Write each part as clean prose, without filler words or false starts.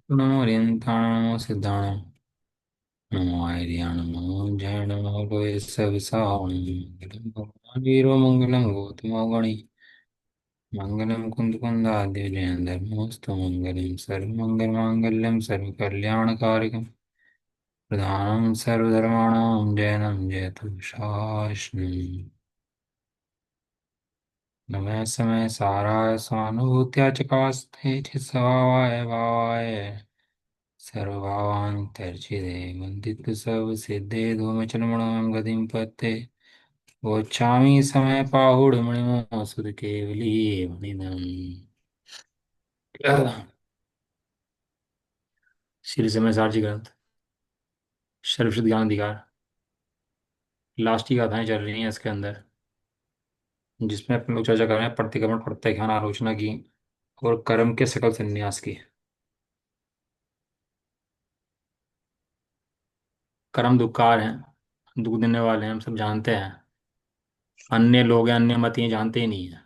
नमो सिद्धाणं नमो आर्याणं जैनमो सविसावणं वीरो मङ्गलं गौतमो गणि मङ्गलं कुन्दकुन्दाद्य जयं धर्मोऽस्तु मङ्गलं सर्वमङ्गलमाङ्गल्यं सर्वकल्याणकारिकं प्रधानं सर्वधर्माणां जयनं जयतु शासनम् नमः समय साराय स्वानुभूत्या चकास्ते चित्सवाय भावाय सर्वभावान् त्यर्चिते वन्दित सर्वसिद्धे धूमचर्मणां गतिं पत्ते गच्छामि समय पाहुडमणिमो सुध केवली मणिनम् श्री समय सारची ग्रंथ सर्वश्रुत ज्ञान अधिकार लास्ट की गाथाएं चल रही हैं इसके अंदर, जिसमें अपन लोग चर्चा कर रहे हैं प्रतिक्रमण प्रत्याख्यान आलोचना की और कर्म के सकल संन्यास की। कर्म दुखकार हैं, दुख देने वाले हैं, हम सब जानते हैं। अन्य लोग हैं, अन्य मत ये जानते ही नहीं है।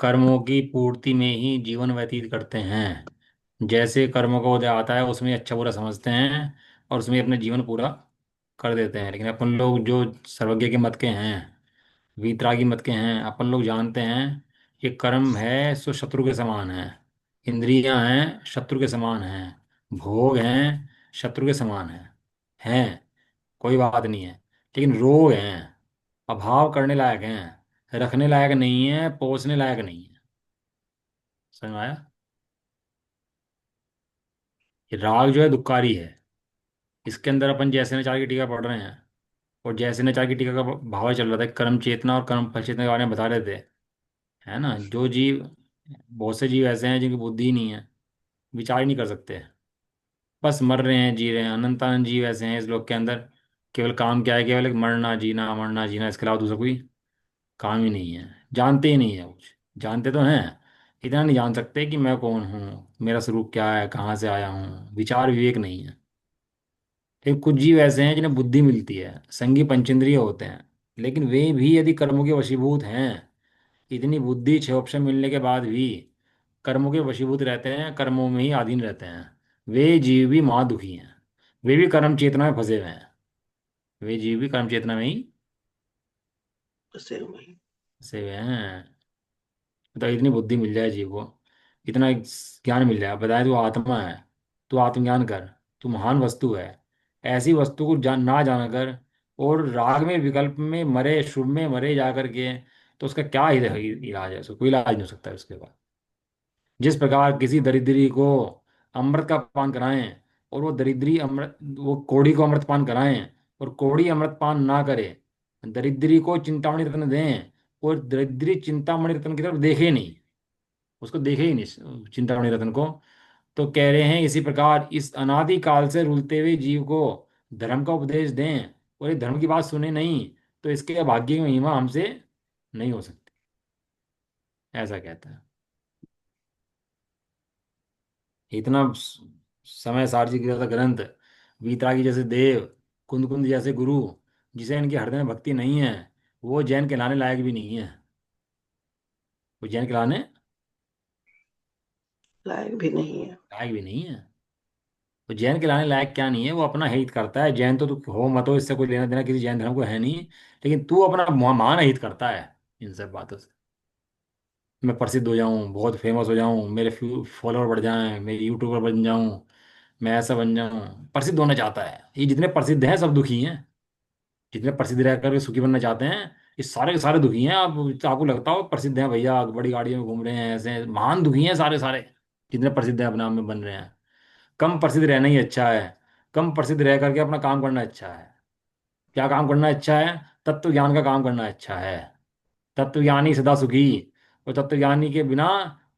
कर्मों की पूर्ति में ही जीवन व्यतीत करते हैं। जैसे कर्मों का उदय आता है उसमें अच्छा बुरा समझते हैं और उसमें अपना जीवन पूरा कर देते हैं। लेकिन अपन लोग जो सर्वज्ञ के मत के हैं, वीतरागी मत के हैं, अपन लोग जानते हैं कि कर्म है सो शत्रु के समान है। इंद्रियां हैं शत्रु के समान हैं, भोग हैं शत्रु के समान हैं कोई बात नहीं है। लेकिन रोग हैं, अभाव करने लायक हैं, रखने लायक नहीं है, पोसने लायक नहीं है। समझ में आया? ये राग जो है दुखकारी है। इसके अंदर अपन जैसे नचार की टीका पढ़ रहे हैं, और जैसे नचार की टीका का भाव चल रहा था, कर्म चेतना और कर्म फल चेतना के बारे में बता रहे थे। है ना? जो जीव, बहुत से जीव ऐसे हैं जिनकी बुद्धि ही नहीं है, विचार ही नहीं कर सकते, बस मर रहे हैं जी रहे हैं। अनंत अनंत जीव ऐसे हैं इस लोक के अंदर। केवल काम क्या है? केवल एक मरना जीना, इसके अलावा दूसरा कोई काम ही नहीं है। जानते ही नहीं है कुछ। जानते तो हैं, इतना नहीं जान सकते कि मैं कौन हूँ, मेरा स्वरूप क्या है, कहाँ से आया हूँ। विचार विवेक नहीं है। लेकिन कुछ जीव ऐसे हैं जिन्हें बुद्धि मिलती है, संगी पंचेंद्रिय होते हैं, लेकिन वे भी यदि कर्मों के वशीभूत हैं, इतनी बुद्धि छह ऑप्शन मिलने के बाद भी कर्मों के वशीभूत रहते हैं, कर्मों में ही अधीन रहते हैं, वे जीव भी महादुखी हैं। वे भी कर्म चेतना में फंसे हुए हैं। वे जीव भी कर्म चेतना में ही से वही। फंसे हुए हैं। तो इतनी बुद्धि मिल जाए जीव को, इतना ज्ञान मिल जाए, बताए तू आत्मा है, तू आत्मज्ञान कर, तू महान वस्तु है। ऐसी वस्तु को जान ना जाना कर, और राग में विकल्प में मरे, शुभ में मरे जा करके, तो उसका क्या इलाज है? उसका कोई इलाज नहीं हो सकता है उसके बाद। जिस प्रकार किसी दरिद्री को अमृत का पान कराएं, और वो दरिद्री अमृत, वो कोड़ी को अमृत पान कराएं, और कोड़ी अमृत पान ना करे, दरिद्री को चिंतामणि रत्न दें, और दरिद्री चिंतामणि रत्न की तरफ देखे नहीं, उसको देखे ही नहीं चिंतामणि रत्न को। तो कह रहे हैं इसी प्रकार इस अनादि काल से रुलते हुए जीव को धर्म का उपदेश दें, और ये धर्म की बात सुने नहीं, तो इसके भाग्य की महिमा हमसे नहीं हो सकती। ऐसा कहता है। इतना समय सारची की जैसा ग्रंथ, वीतरागी जैसे देव, कुंद कुंद जैसे गुरु, जिसे इनके हृदय में भक्ति नहीं है, वो जैन कहलाने लायक भी नहीं है। वो जैन कहलाने लायक भी नहीं है। लायक भी नहीं है। तो जैन कहलाने लायक क्या नहीं है? वो अपना हित करता है। जैन तो तू हो मत हो, इससे कोई लेना देना किसी जैन धर्म को है नहीं। लेकिन तू अपना महान हित करता है इन सब बातों से। मैं प्रसिद्ध हो जाऊं, बहुत फेमस हो जाऊं, मेरे फॉलोअर बढ़ जाएं, मैं यूट्यूबर बन जाऊं, मैं ऐसा बन जाऊं। प्रसिद्ध होना चाहता है। ये जितने प्रसिद्ध हैं सब दुखी हैं। जितने प्रसिद्ध रह कर सुखी बनना चाहते हैं, ये सारे के सारे दुखी हैं। आप, तो आपको लगता हो प्रसिद्ध हैं भैया, बड़ी गाड़ियों में घूम रहे हैं, ऐसे महान दुखी हैं सारे सारे, जितने प्रसिद्ध हैं अपने आप में बन रहे हैं। कम प्रसिद्ध रहना ही अच्छा है। कम प्रसिद्ध रह करके अपना काम करना अच्छा है। क्या काम करना अच्छा है? तत्व ज्ञान का काम करना अच्छा है। तत्व ज्ञानी सदा सुखी। और तत्व ज्ञानी के बिना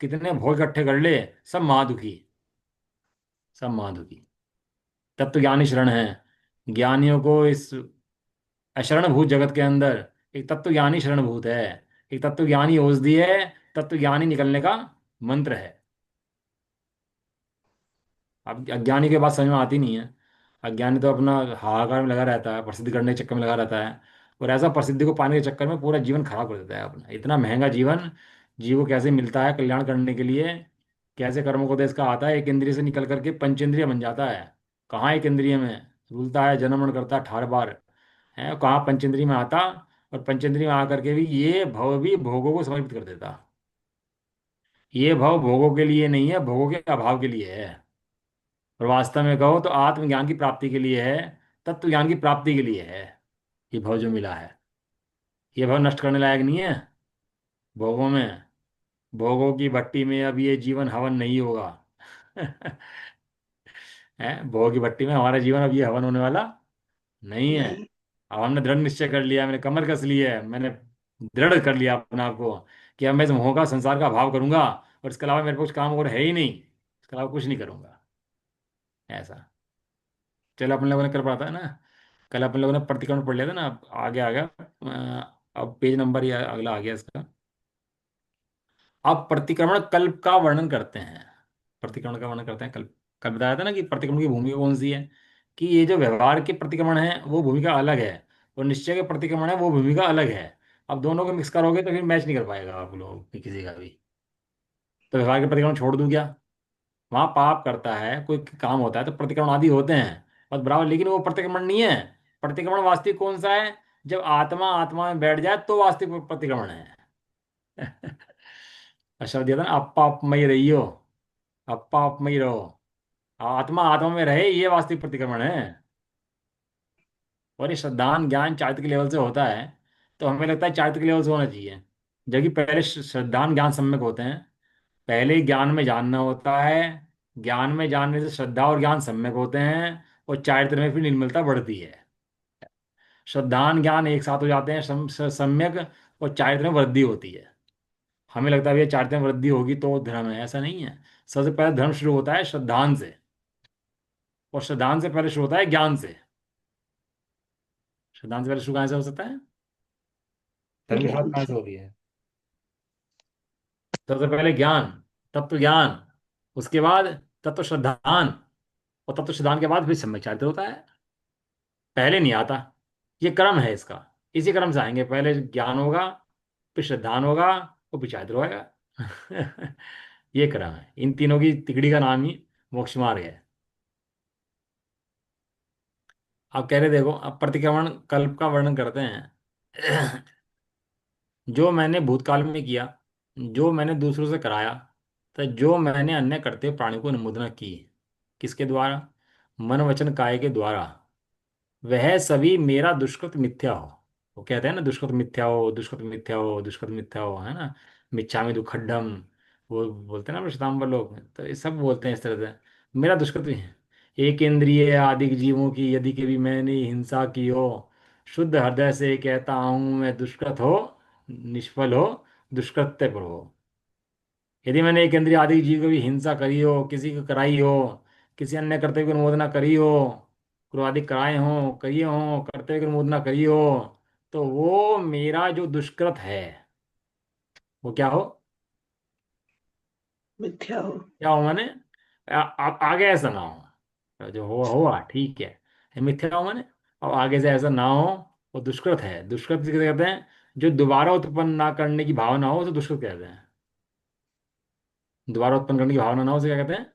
कितने भोग इकट्ठे कर ले, सब महादुखी, सब महादुखी। तत्व ज्ञानी शरण है। ज्ञानियों को इस अशरणभूत जगत के अंदर एक तत्व ज्ञानी शरणभूत है। एक तत्व ज्ञानी औषधि है। तत्व ज्ञानी निकलने का मंत्र है। अब अज्ञानी के बात समझ में आती नहीं है। अज्ञानी तो अपना हाहाकार में लगा रहता है, प्रसिद्धि करने के चक्कर में लगा रहता है, और ऐसा प्रसिद्धि को पाने के चक्कर में पूरा जीवन खराब कर देता है अपना। इतना महंगा जीवन जीव को कैसे मिलता है कल्याण करने के लिए? कैसे कर्मोपदेश का आता है, एक इंद्रिय से निकल करके पंचेंद्रिय बन जाता है। कहाँ एक इंद्रिय में रुलता है, जन्म मरण करता है 18 बार, है कहाँ पंचेंद्रिय में आता। और पंचेंद्रिय में आकर के भी ये भव भी भोगों को समर्पित कर देता। ये भव भोगों के लिए नहीं है, भोगों के अभाव के लिए है। और वास्तव में कहो तो आत्मज्ञान की प्राप्ति के लिए है, तत्व ज्ञान की प्राप्ति के लिए है। ये भव जो मिला है, ये भव नष्ट करने लायक नहीं है। भोगों में, भोगों की भट्टी में अब ये जीवन हवन नहीं होगा। है, भोगों की भट्टी में हमारा जीवन अब ये हवन होने वाला नहीं है। नहीं। अब हमने दृढ़ निश्चय कर लिया, मैंने कमर कस ली है, मैंने दृढ़ कर लिया अपने आप को कि अब मैं इस मोह का, संसार का अभाव करूंगा, और इसके अलावा मेरे को कुछ काम और है ही नहीं, इसके अलावा कुछ नहीं करूंगा। ऐसा। चलो अपन लोगों ने कर पढ़ा था ना, कल अपन लोगों ने प्रतिक्रमण पढ़ लिया था ना। अब आगे आ गया, अब पेज नंबर या अगला आ गया इसका। अब प्रतिक्रमण कल्प का वर्णन करते हैं। प्रतिक्रमण का वर्णन करते हैं कल्प। कल बताया था ना कि प्रतिक्रमण की भूमिका कौन सी है, कि ये जो व्यवहार के प्रतिक्रमण है वो भूमिका अलग है, और निश्चय के प्रतिक्रमण है वो भूमिका अलग है। अब दोनों को मिक्स करोगे तो फिर मैच नहीं कर पाएगा आप लोग किसी का भी। तो व्यवहार के प्रतिक्रमण छोड़ दूं क्या? वहां पाप करता है कोई काम होता है तो प्रतिक्रमण आदि होते हैं और बराबर, लेकिन वो प्रतिक्रमण नहीं है। प्रतिक्रमण वास्तविक कौन सा है? जब आत्मा आत्मा में बैठ जाए तो वास्तविक प्रतिक्रमण है। शब्द दिया था ना, अप्पा अपमयी रहियो, अप्पा अपमयी रहो, आत्मा आत्मा में रहे, ये वास्तविक प्रतिक्रमण है। और ये श्रद्धान ज्ञान चारित्रिक लेवल से होता है, तो हमें लगता है चारित्रिक लेवल से होना चाहिए, जबकि पहले श्रद्धान ज्ञान सम्यक होते हैं। पहले ज्ञान में जानना होता है, ज्ञान में जानने से श्रद्धा और ज्ञान सम्यक होते हैं, और चारित्र में फिर निर्मलता बढ़ती है। श्रद्धान ज्ञान एक साथ हो जाते हैं, सम्यक, और चारित्र में वृद्धि होती है। हमें लगता है ये चारित्र में वृद्धि होगी तो धर्म है, ऐसा नहीं है। सबसे पहले धर्म शुरू होता है श्रद्धान से, और श्रद्धान से पहले शुरू होता है ज्ञान से। श्रद्धान से पहले शुरू कहाँ से हो सकता है? धर्म की शुरुआत ज्ञान कहाँ से से। होती है? सबसे पहले ज्ञान, तत्व ज्ञान, उसके बाद तत्व श्रद्धान, और तत्व श्रद्धान के बाद फिर सम्यक चारित्र होता है। पहले नहीं आता। ये क्रम है इसका। इसी क्रम से आएंगे, पहले ज्ञान होगा, फिर श्रद्धान होगा, और फिर चारित्र होगा। ये क्रम है, इन तीनों की तिकड़ी का नाम ही मोक्ष मार्ग है। आप कह रहे देखो, अब प्रतिक्रमण कल्प का वर्णन करते हैं। जो मैंने भूतकाल में किया, जो मैंने दूसरों से कराया, तो जो मैंने अन्य करते प्राणी को अनुमोदना की, किसके द्वारा? मन वचन काय के द्वारा, वह सभी मेरा दुष्कृत मिथ्या हो। वो कहते हैं ना, दुष्कृत मिथ्या हो, दुष्कृत मिथ्या हो, दुष्कृत मिथ्या हो, है ना। मिच्छामि दुक्खडम, वो बोलते हैं ना श्वेतांबर लोग, तो ये सब बोलते हैं इस तरह से, मेरा दुष्कृत भी है। एक इंद्रिय आदि जीवों की यदि कभी मैंने हिंसा की हो, शुद्ध हृदय से कहता हूं मैं, दुष्कृत हो, निष्फल हो, दुष्कृत्य पर हो। यदि मैंने एक इंद्रिय आदि जीव की भी हिंसा करी हो, किसी को कराई हो, किसी अन्य कर्तव्य की अनुमोदना करी हो, क्रोधादि कराए हो, करिए हो, कर्तव्य की अनुमोदना करी हो, तो वो मेरा जो दुष्कृत है, वो क्या हो? मिथ्या हो। क्या हो माने? आगे ऐसा ना हो, जो हो हुआ ठीक है, ये मिथ्या हो माने। अब आगे से ऐसा ना हो, वो दुष्कृत है। दुष्कृत किसे कहते हैं? जो दोबारा उत्पन्न ना करने की भावना हो तो दुष्कृत कहते हैं। दोबारा उत्पन्न करने की भावना ना हो उसे क्या कहते हैं?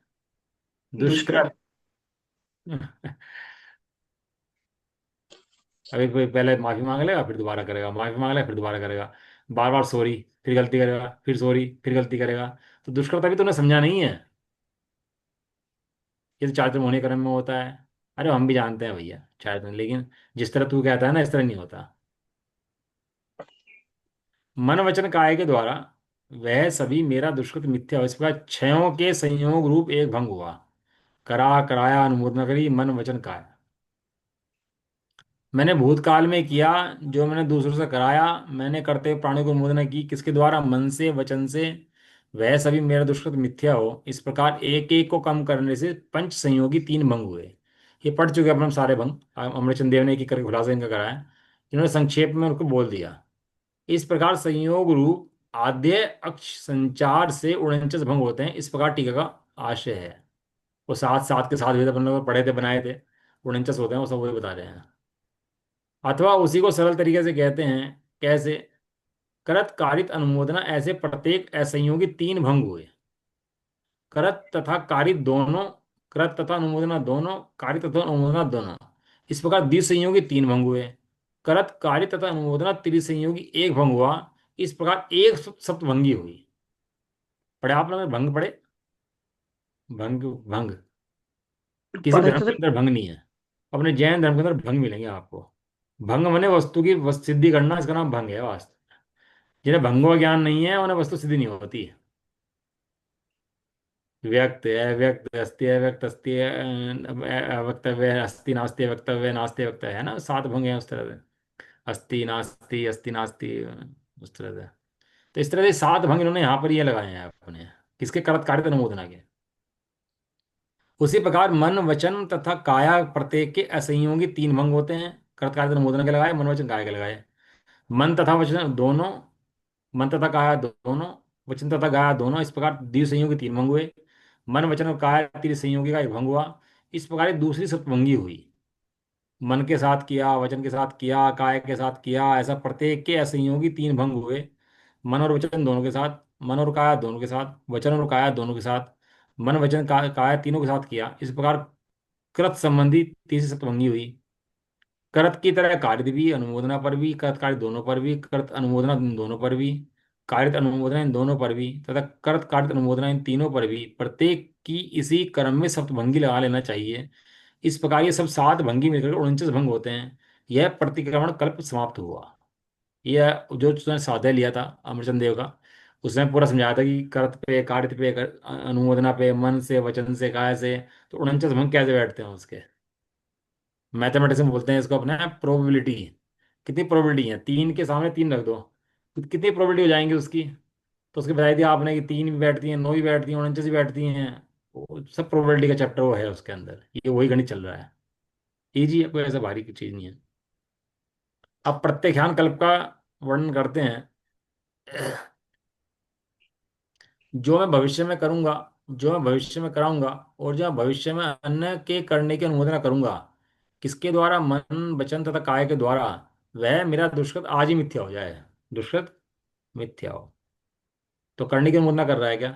दुष्कृत। दुष्कृत। अभी कोई पहले माफी मांग लेगा, फिर दोबारा करेगा, माफी मांग लेगा, फिर दोबारा करेगा, बार बार सॉरी, फिर गलती करेगा, फिर सॉरी, फिर गलती करेगा, तो दुष्कृत अभी तूने समझा नहीं है। ये तो चारित्र होने क्रम में होता है। अरे हम भी जानते हैं भैया चारित्र, लेकिन जिस तरह तू कहता है ना, इस तरह नहीं होता। मन वचन काय के द्वारा वह सभी मेरा दुष्कृत मिथ्या हो, इस प्रकार क्षयों के संयोग रूप एक भंग हुआ। करा कराया अनुमोदना करी, मन वचन काय। मैंने भूतकाल में किया, जो मैंने दूसरों से कराया, मैंने करते हुए प्राणियों को अनुमोदना की, किसके द्वारा? मन से, वचन से, वह सभी मेरा दुष्कृत मिथ्या हो। इस प्रकार एक एक को कम करने से पंच संयोगी तीन भंग हुए। ये पढ़ चुके हैं अपन हम सारे भंग, अमरचंद देव ने एक एक करके खुलासा इनका कराया। इन्होंने संक्षेप में उनको बोल दिया। इस प्रकार संयोग रूप आद्य अक्ष संचार से उनचास भंग होते हैं, इस प्रकार टीका का आशय है। वो सात सात के साथ वेद अपन लोग पढ़े थे, बनाए थे, उनचास होते हैं, वो सब वही बता रहे हैं। अथवा उसी को सरल तरीके से कहते हैं, कैसे? करत कारित अनुमोदना, ऐसे प्रत्येक असंयोगी तीन भंग हुए। करत तथा कारित दोनों, कृत तथा अनुमोदना दोनों, कारित तथा अनुमोदना दोनों। इस प्रकार द्विसंयोगी तीन भंग हुए। करत कारित तथा अनुमोदना त्रिसंयोगी एक भंग हुआ। इस प्रकार एक सप्तभंगी हुई। पढ़े आप लोग ने भंग पढ़े? भंग भंग किसी पढ़े धर्म थे। के अंदर भंग नहीं है। अपने जैन धर्म के अंदर भंग मिलेंगे आपको। भंग माने वस्तु की सिद्धि करना, इसका नाम भंग है वास्तव। जिन्हें भंगो का ज्ञान नहीं है उन्हें वस्तु सिद्धि नहीं होती। व्यक्त है, व्यक्त अस्ति है, व्यक्त अस्ति है, अवक्तव्य है, अस्ति नास्ति, वक्तव्य नास्ति वक्तव्य है ना, सात भंग है उस तरह से। अस्ति नास्ति, उस तरह से। तो इस तरह से सात भंग इन्होंने यहाँ पर ये लगाए हैं अपने। किसके? करत कारित अनुमोदना के। उसी प्रकार मन वचन तथा काया प्रत्येक के असंयोगी तीन भंग होते हैं। करत कारित अनुमोदना के लगाए, मन वचन काया के लगाए। मन तथा वचन दोनों, मन तथा काया दोनों, वचन तथा काया दोनों, इस प्रकार द्विसंयोगी तीन भंग हुए। मन वचन और काया त्रिसंयोगी का एक भंग हुआ। इस प्रकार ये दूसरी सप्तभंगी हुई। मन के साथ किया, वचन के साथ किया, काय के साथ किया, ऐसा प्रत्येक के असंयोगी तीन भंग हुए। मन और वचन दोनों के साथ, मन और काया दोनों के साथ, वचन और काया दोनों के साथ, मन वचन काया तीनों के साथ किया। इस प्रकार कृत संबंधी तीसरी सप्तभंगी हुई। कृत की तरह कार्य भी, अनुमोदना पर भी, कृत कार्य दोनों पर भी, कृत अनुमोदना इन दोनों पर भी, कारित अनुमोदना इन दोनों पर भी, तथा कृत कारित अनुमोदना इन तीनों पर भी प्रत्येक की इसी क्रम में सप्तभंगी लगा लेना चाहिए। इस प्रकार ये सब सात भंगी मिलकर 49 भंग होते हैं। यह प्रतिक्रमण कल्प समाप्त हुआ। यह जो उसने स्वाध्याय लिया था अमरचंद देव का, उसमें पूरा समझाया था कि कर्त पे, कारित पे, अनुमोदना पे, मन से, वचन से, काय से, तो 49 भंग कैसे बैठते हैं उसके। मैथमेटिक्स में बोलते हैं इसको अपने प्रोबेबिलिटी। कितनी प्रोबेबिलिटी है? तीन के सामने तीन रख दो, तो कितनी प्रोबेबिलिटी हो जाएंगी उसकी। तो उसके बताई दिया आपने कि तीन भी बैठती हैं, नौ भी बैठती हैं, 49 भी बैठती हैं। वो सब प्रोबेबिलिटी का चैप्टर वो है उसके अंदर, ये वही गणित चल रहा है। इजी है, कोई ऐसा भारी की चीज नहीं है। अब प्रत्याख्यान कल्प का वर्णन करते हैं। जो मैं भविष्य में करूंगा, जो मैं भविष्य में कराऊंगा, और जो मैं भविष्य में अन्य के करने की अनुमोदना करूंगा, किसके द्वारा? मन वचन तथा काय के द्वारा, वह मेरा दुष्कृत आज ही मिथ्या हो जाए। दुष्कृत मिथ्या हो। तो करने की अनुमोदना कर रहा है क्या?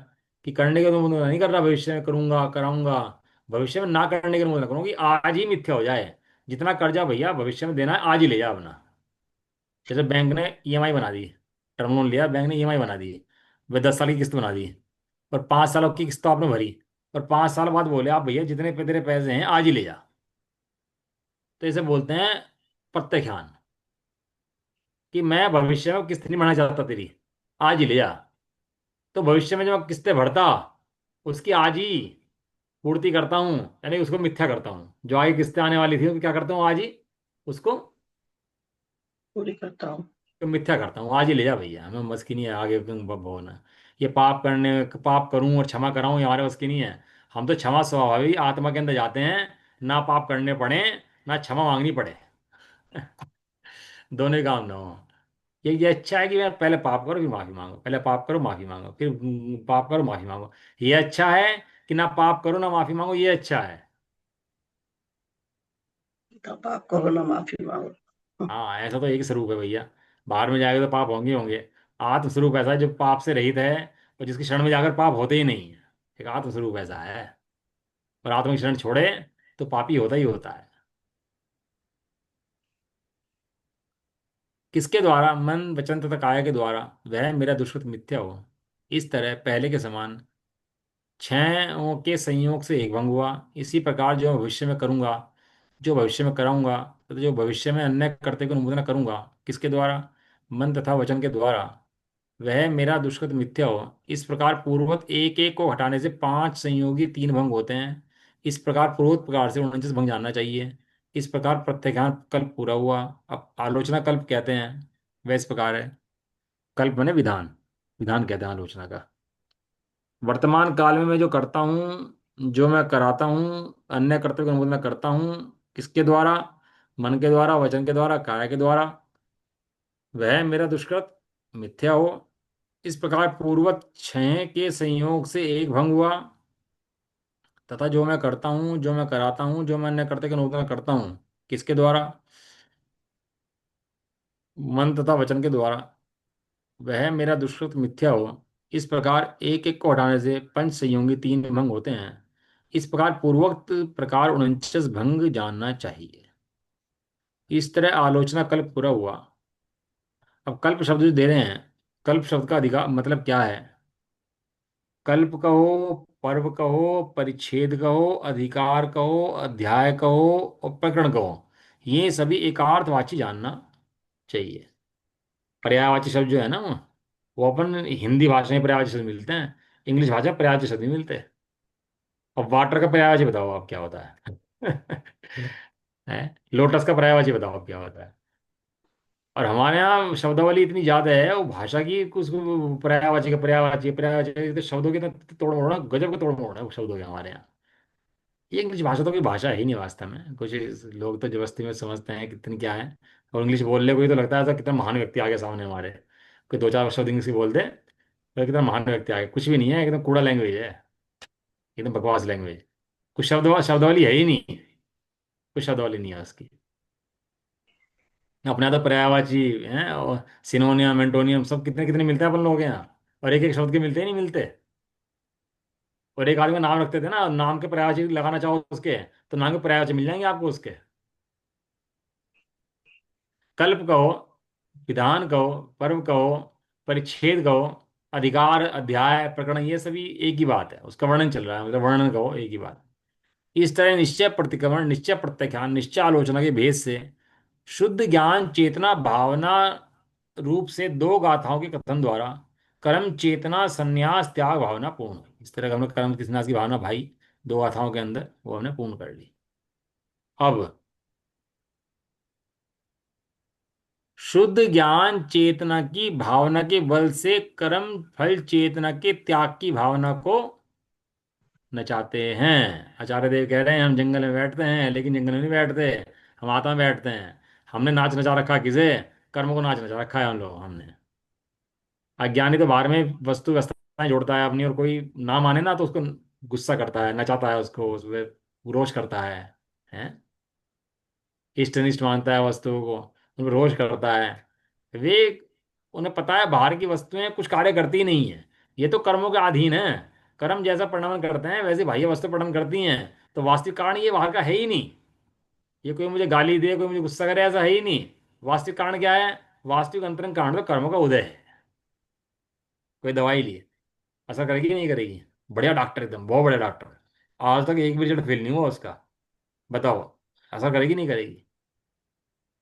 कि करने की अनुमोदना नहीं कर रहा, भविष्य में करूंगा कराऊंगा। भविष्य में ना करने की अनुमोदना करूंगा कि आज ही मिथ्या हो जाए। जितना कर्जा भैया भविष्य में देना है आज ही ले जा अपना। जैसे बैंक ने ईएमआई बना दी, टर्म लोन लिया, बैंक ने ईएमआई बना दी, वह 10 साल की किस्त बना दी, और 5 सालों की किस्त तो आपने भरी, और 5 साल बाद बोले आप भैया जितने पे तेरे पैसे हैं आज ही ले जा। तो इसे बोलते हैं प्रत्याख्यान। कि मैं भविष्य में किस्त नहीं भरना चाहता तेरी, आज ही ले जा। तो भविष्य में जब मैं किस्तें भरता, उसकी आज ही पूर्ति करता हूँ, यानी उसको मिथ्या करता हूँ। जो आगे किस्तें आने वाली थी उसको क्या करता हूँ, आज ही उसको पूरी करता हूँ। तो मिथ्या करता हूँ। आज ही ले जा भैया, हमें बस की नहीं है आगे भगवान। ये पाप करने, पाप करूं और क्षमा कराऊं, ये हमारे बस की नहीं है। हम तो क्षमा स्वभावी आत्मा के अंदर जाते हैं, ना पाप करने पड़े, ना क्षमा मांगनी पड़े। दोनों ही काम ना हो। ये अच्छा है कि यार पहले पाप करो फिर माफी मांगो, पहले पाप करो माफी मांगो, फिर पाप करो माफी मांगो। ये अच्छा है कि ना पाप करो ना माफी मांगो, ये अच्छा है। तब पाप करो ना माफी मांगो। हाँ, ऐसा तो एक ही स्वरूप है भैया। बाहर में जाएगा तो पाप होंगे ही होंगे। आत्म स्वरूप ऐसा है जो पाप से रहित है, और जिसकी शरण में जाकर पाप होते ही नहीं है। एक आत्म स्वरूप ऐसा है। और आत्मा की शरण छोड़े तो पापी होता ही होता है। किसके द्वारा? मन वचन तथा काया के द्वारा, वह मेरा दुष्कृत मिथ्या हो। इस तरह पहले के समान छहों के संयोग से एक भंग हुआ। इसी प्रकार जो मैं भविष्य में करूंगा, जो भविष्य में कराऊंगा, तथा जो भविष्य में अन्य कर्तव्य को अनुमोदन करूंगा, किसके द्वारा? मन तथा वचन के द्वारा, वह मेरा दुष्कृत मिथ्या हो। इस प्रकार पूर्ववत एक एक को हटाने से पांच संयोगी तीन भंग होते हैं। इस प्रकार पूर्वोक्त प्रकार से 49 भंग जानना चाहिए। इस प्रकार प्रत्याख्यान कल्प पूरा हुआ। अब आलोचना कल्प कहते हैं, वह इस प्रकार है। कल्प माने विधान, विधान कहते हैं आलोचना का। वर्तमान काल में मैं जो करता हूँ, जो मैं कराता हूँ, अन्य कर्तव्य का अनुमोदन मैं करता हूँ, किसके द्वारा? मन के द्वारा, वचन के द्वारा, काया के द्वारा, वह मेरा दुष्कृत मिथ्या हो। इस प्रकार पूर्वत छह के संयोग से एक भंग हुआ। तथा जो मैं करता हूँ, जो मैं कराता हूँ, जो मैं अन्य कर्तव्य का अनुमोदन करता हूँ, किसके द्वारा? मन तथा वचन के द्वारा, वह मेरा दुष्कृत मिथ्या हो। इस प्रकार एक एक को हटाने से पंच संयोगी तीन भंग होते हैं। इस प्रकार पूर्वोक्त प्रकार 49 भंग जानना चाहिए। इस तरह आलोचना कल्प पूरा हुआ। अब कल्प शब्द जो दे रहे हैं, कल्प शब्द का अधिकार मतलब क्या है? कल्प कहो, पर्व कहो, परिच्छेद कहो, अधिकार कहो, अध्याय कहो और प्रकरण कहो, ये सभी एकार्थवाची जानना चाहिए। पर्यायवाची शब्द जो है ना, वो अपन हिंदी भाषा में पर्यायवाची शब्द मिलते हैं, इंग्लिश भाषा में पर्यायवाची शब्द नहीं मिलते। अब वाटर का पर्यायवाची बताओ आप क्या होता है? है लोटस का पर्यायवाची बताओ आप क्या होता है? और हमारे यहाँ शब्दावली इतनी ज्यादा है, वो भाषा की कुछ पर्यायवाची पर्यायवाची तो शब्दों के तो तोड़ मोड़ ना, गजब का तोड़ मोड़ है वो शब्दों के हमारे यहाँ। ये इंग्लिश भाषा तो कोई भाषा है ही नहीं वास्तव में। कुछ लोग तो जबरदस्ती में समझते हैं कितनी क्या है। और इंग्लिश बोलने को ही तो लगता है ऐसा कितना महान व्यक्ति आ गया सामने हमारे। कोई दो चार शब्द इंग्लिश बोल दे तो कितना महान व्यक्ति आ गया, कुछ भी नहीं है, एकदम कूड़ा लैंग्वेज है, एकदम बकवास लैंग्वेज। कुछ शब्दावली है ही नहीं, कुछ शब्दावली नहीं है उसकी। अपने यहाँ तो पर्यायवाची है और सिनोनियम एंटोनियम सब कितने कितने मिलते हैं अपन लोगों के यहाँ, और एक एक शब्द के मिलते ही नहीं मिलते। और एक आदमी का नाम रखते थे ना, नाम के पर्यायवाची लगाना चाहो उसके, तो नाम के पर्यायवाची मिल जाएंगे आपको उसके। कल्प कहो, विधान कहो, पर्व कहो, परिच्छेद कहो, अधिकार अध्याय प्रकरण, ये सभी एक ही बात है, उसका वर्णन चल रहा है, मतलब वर्णन कहो एक ही बात। इस तरह निश्चय प्रतिक्रमण, निश्चय प्रत्याख्यान, निश्चय आलोचना के भेद से शुद्ध ज्ञान चेतना भावना रूप से दो गाथाओं के कथन द्वारा कर्म चेतना संन्यास त्याग भावना पूर्ण हुई। इस तरह का हमने कर्म की संन्यास की भावना भाई दो गाथाओं के अंदर वो हमने पूर्ण कर ली। अब शुद्ध ज्ञान चेतना की भावना के बल से कर्म फल चेतना के त्याग की भावना को नचाते हैं। आचार्य देव कह रहे हैं हम जंगल में बैठते हैं, लेकिन जंगल में नहीं बैठते, हम आत्मा में बैठते हैं। हमने नाच नचा रखा किसे? कर्म को नाच नचा रखा है हम लोग हमने। अज्ञानी तो बाहर में वस्तु वस्तुएं जोड़ता है अपनी, और कोई ना माने ना तो उसको गुस्सा करता है, नचाता है उसको, उस पर रोष करता है? इष्ट अनिष्ट मानता है वस्तुओं को, उन पर रोष करता है। वे, उन्हें पता है बाहर की वस्तुएं कुछ कार्य करती ही नहीं है, ये तो कर्मों के अधीन है। कर्म जैसा परिणाम करते हैं वैसे बाह्य वस्तु परिणाम करती हैं। तो वास्तविक कारण ये बाहर का है ही नहीं। ये कोई मुझे गाली दे, कोई मुझे गुस्सा करे, ऐसा है ही नहीं। वास्तविक कारण क्या है? वास्तविक अंतरंग कारण तो कर्मों का उदय है। कोई दवाई लिए असर करेगी नहीं करेगी? बढ़िया डॉक्टर, एकदम बहुत बढ़िया डॉक्टर, आज तक एक भी रिजल्ट फेल नहीं हुआ उसका, बताओ असर करेगी नहीं करेगी?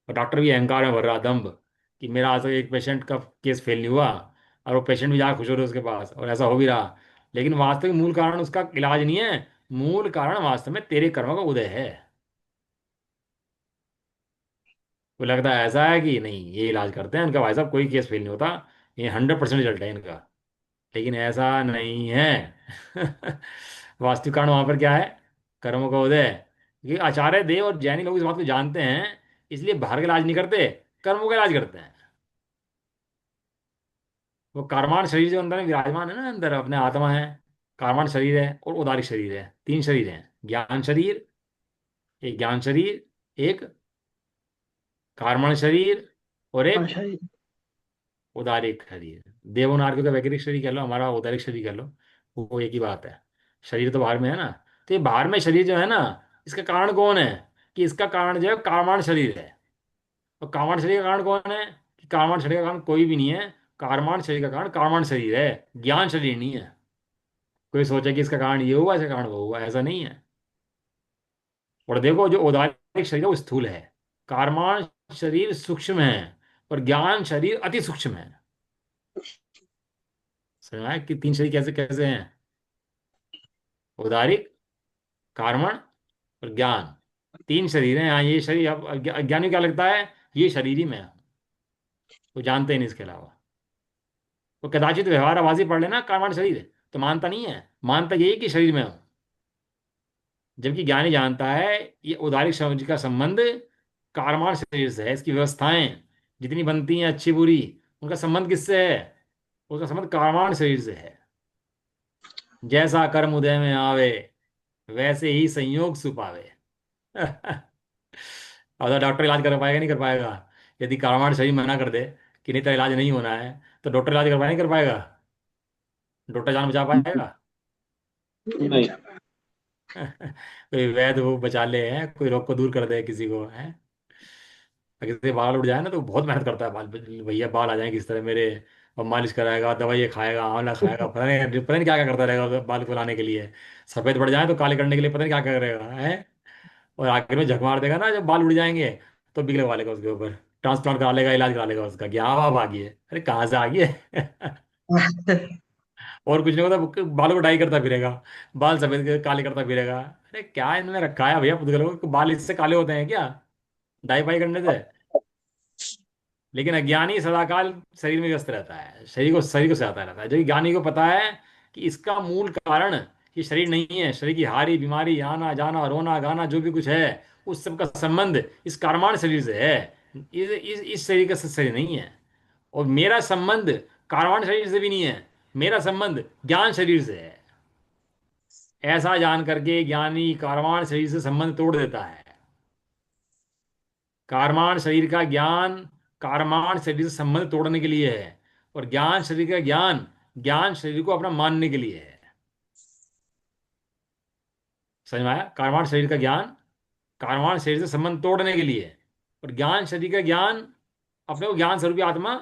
और डॉक्टर भी अहंकार में भर रहा दम्भ कि मेरा आज तक एक पेशेंट का केस फेल नहीं हुआ, और वो पेशेंट भी जा खुश हो रहे उसके पास, और ऐसा हो भी रहा। लेकिन वास्तविक मूल कारण उसका इलाज नहीं है। मूल कारण वास्तव में तेरे कर्मों का उदय है। वो लगता है ऐसा है कि नहीं ये इलाज करते हैं इनका, भाई साहब कोई केस फेल नहीं होता, ये 100% रिजल्ट है इनका। लेकिन ऐसा नहीं है। वास्तविक कारण वहां पर क्या है? कर्मों का उदय। क्योंकि आचार्य देव और जैनी लोग इस बात को जानते हैं, इसलिए बाहर का इलाज नहीं करते, कर्मों का इलाज करते हैं। वो कारमान शरीर जो अंदर में विराजमान है ना, अंदर अपने आत्मा है, कारमान शरीर है और उदारिक शरीर है, तीन शरीर हैं। ज्ञान शरीर, एक ज्ञान शरीर, एक कारमान शरीर, और हाँ एक शायद। उदारिक शरीर। देवो नारकों का वैज्ञानिक शरीर कह लो, हमारा उदारिक शरीर कह लो, वो एक ही बात है। शरीर तो बाहर में है ना। तो ये बाहर में शरीर जो है ना, इसका कारण कौन है? कि इसका कारण जो है कारमान शरीर है। और कारमान शरीर का कारण कौन है? कि कारमान शरीर का कारण कोई भी नहीं है। कारमान शरीर का कारण कारमान शरीर है, ज्ञान शरीर नहीं है। कोई सोचे कि इसका कारण ये हुआ, इसका कारण वो हुआ, ऐसा नहीं है। और देखो जो औदारिक शरीर है वो स्थूल है, कारमान शरीर सूक्ष्म है, और ज्ञान शरीर अति सूक्ष्म है। समझ आया कि तीन शरीर कैसे कैसे हैं? औदारिक, कारमण और ज्ञान, तीन शरीर हैं। हाँ, ये शरीर अब अज्ञानी को क्या लगता है? ये शरीर ही में है, वो जानते ही नहीं इसके अलावा। वो कदाचित व्यवहार आभासी पढ़ लेना कारमण शरीर है, तो मानता नहीं है, मानता यही कि शरीर में हो। जबकि ज्ञानी जानता है ये उदारिक शब्द का संबंध कारमान शरीर से है। इसकी व्यवस्थाएं जितनी बनती हैं अच्छी बुरी, उनका संबंध किससे है? उसका संबंध कारमान शरीर से है। जैसा कर्म उदय में आवे, वैसे ही संयोग सुपावे। अब तो डॉक्टर इलाज कर पाएगा नहीं कर पाएगा? यदि कारमान शरीर मना कर दे कि नहीं तेरा इलाज नहीं होना है, तो डॉक्टर इलाज कर पाएगा नहीं कर पाएगा? डॉक्टर जान बचा पाएगा? नहीं नहीं। बचा पाया। कोई वैद वो बचा ले है, कोई रोग को दूर कर दे किसी को है? अगर किसी के बाल उड़ जाए ना तो बहुत मेहनत करता है, बाल भैया बाल आ जाए किस तरह मेरे, और मालिश कराएगा, दवाई खाएगा, आंवला खाएगा, पता नहीं क्या क्या करता रहेगा बाल को लाने के लिए। सफेद पड़ जाए तो काले करने के लिए पता नहीं क्या क्या करेगा है। और आखिर में झक मार देगा ना जब बाल उड़ जाएंगे, तो बिग लगवा लेगा उसके ऊपर, ट्रांसप्लांट करा लेगा, इलाज करा लेगा उसका, क्या आप आ गई है, अरे कहाँ से आ गई है। और कुछ नहीं होता, बालों को डाई करता फिरेगा, बाल सफेद काले करता फिरेगा। अरे क्या इन्होंने रखा है भैया पुतगलों को, बाल इससे काले होते हैं क्या डाई फाई करने से? लेकिन अज्ञानी सदाकाल शरीर में व्यस्त रहता है, शरीर को सहाता रहता है। जबकि ज्ञानी को पता है कि इसका मूल कारण ये शरीर नहीं है, शरीर की हारी बीमारी, आना जाना, रोना गाना जो भी कुछ है, उस सब का संबंध इस कारमान शरीर से है। इस शरीर का शरीर नहीं है। और मेरा संबंध कारवान शरीर से भी नहीं है, मेरा संबंध ज्ञान शरीर से है। ऐसा जान करके ज्ञानी कारवान शरीर से संबंध तोड़ देता है। कारमान शरीर का ज्ञान कारमान शरीर से संबंध तोड़ने के लिए है, और ज्ञान शरीर का ज्ञान ज्ञान शरीर को अपना मानने के लिए है। समझ में आया? कारमान शरीर का ज्ञान कारमान शरीर से संबंध तोड़ने के लिए है, और ज्ञान शरीर का ज्ञान अपने को ज्ञान स्वरूपी आत्मा,